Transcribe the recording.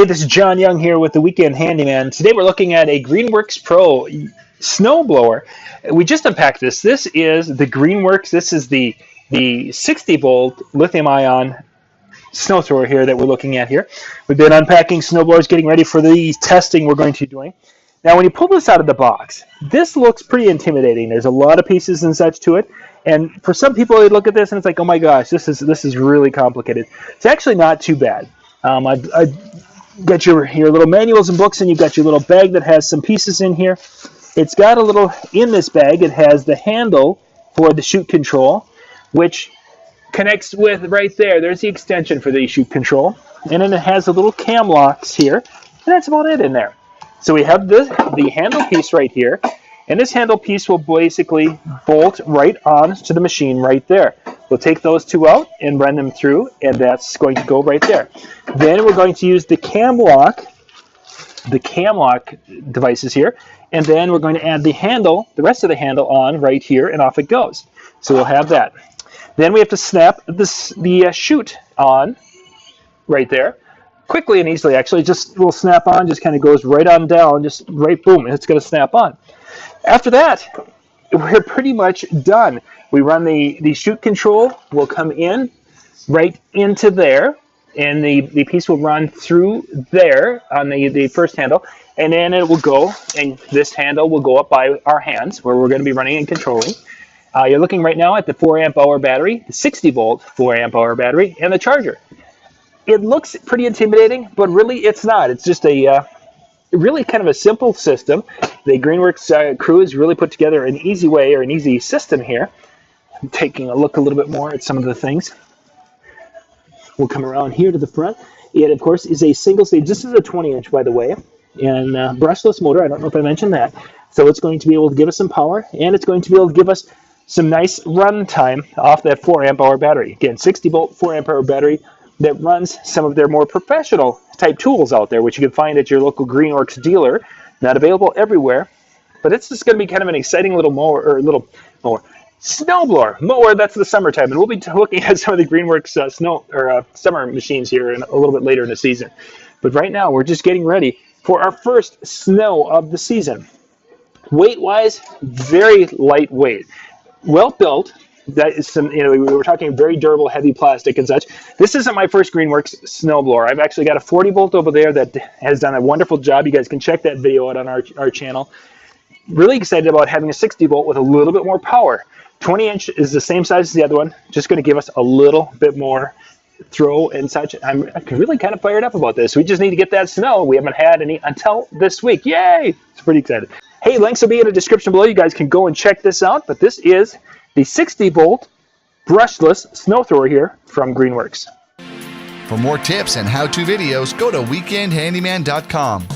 this is John Young here with the Weekend Handyman. Today we're looking at a Greenworks Pro snowblower. We just unpacked this. This is the Greenworks. This is the 60-volt lithium-ion snow thrower here that we're looking at here. We've been unpacking snowblowers, getting ready for the testing we're going to be doing. Now, when you pull this out of the box, this looks pretty intimidating. There's a lot of pieces and such to it. And for some people, they look at this and it's like, oh my gosh, this is really complicated. It's actually not too bad. I got your little manuals and books, and you've got your little bag that has some pieces in here. It's got a little, in this bag, it has the handle for the chute control, which connects with right there. There's the extension for the chute control. And then it has the little cam locks here, and that's about it in there. So we have the handle piece right here, and this handle piece will basically bolt right on to the machine right there. We'll take those two out and run them through, and that's going to go right there. Then we're going to use the cam lock devices here, and then we're going to add the handle, the rest of the handle on right here, and off it goes. So we'll have that. Then we have to snap the chute on right there. Quickly and easily, actually, just will snap on, just kind of goes right on down, just right, boom, and it's going to snap on. After that, we're pretty much done. We run the chute control, will come in right into there, and the piece will run through there on the first handle, and then it will go, and this handle will go up by our hands, where we're going to be running and controlling. You're looking right now at the 4 amp hour battery, the 60-volt 4 amp hour battery, and the charger. It looks pretty intimidating, but really it's not. It's just a really kind of a simple system. The Greenworks crew has really put together an easy way, or an easy system here. I'm taking a look a little bit more at some of the things. We'll come around here to the front. It, of course, is a single stage. This is a 20-inch, by the way, and brushless motor. I don't know if I mentioned that. So it's going to be able to give us some power, and it's going to be able to give us some nice run time off that 4 amp hour battery. Again, 60-volt 4 amp hour battery that runs some of their more professional type tools out there, which you can find at your local Greenworks dealer. Not available everywhere, but it's just going to be kind of an exciting little snowblower. Mower, that's the summertime, and we'll be looking at some of the Greenworks summer machines here a little bit later in the season. But right now, we're just getting ready for our first snow of the season. Weight-wise, very lightweight, well built. That is some, we were talking very durable, heavy plastic and such. This isn't my first Greenworks snowblower. I've actually got a 40-volt over there that has done a wonderful job. You guys can check that video out on our channel. Really excited about having a 60-volt with a little bit more power. 20-inch is the same size as the other one, just going to give us a little bit more throw and such. I'm really kind of fired up about this. We just need to get that snow. We haven't had any until this week. Yay! It's pretty excited. Hey, links will be in the description below. You guys can go and check this out, but this is the 60-volt brushless snow thrower here from Greenworks. For more tips and how-to videos, go to weekendhandyman.com.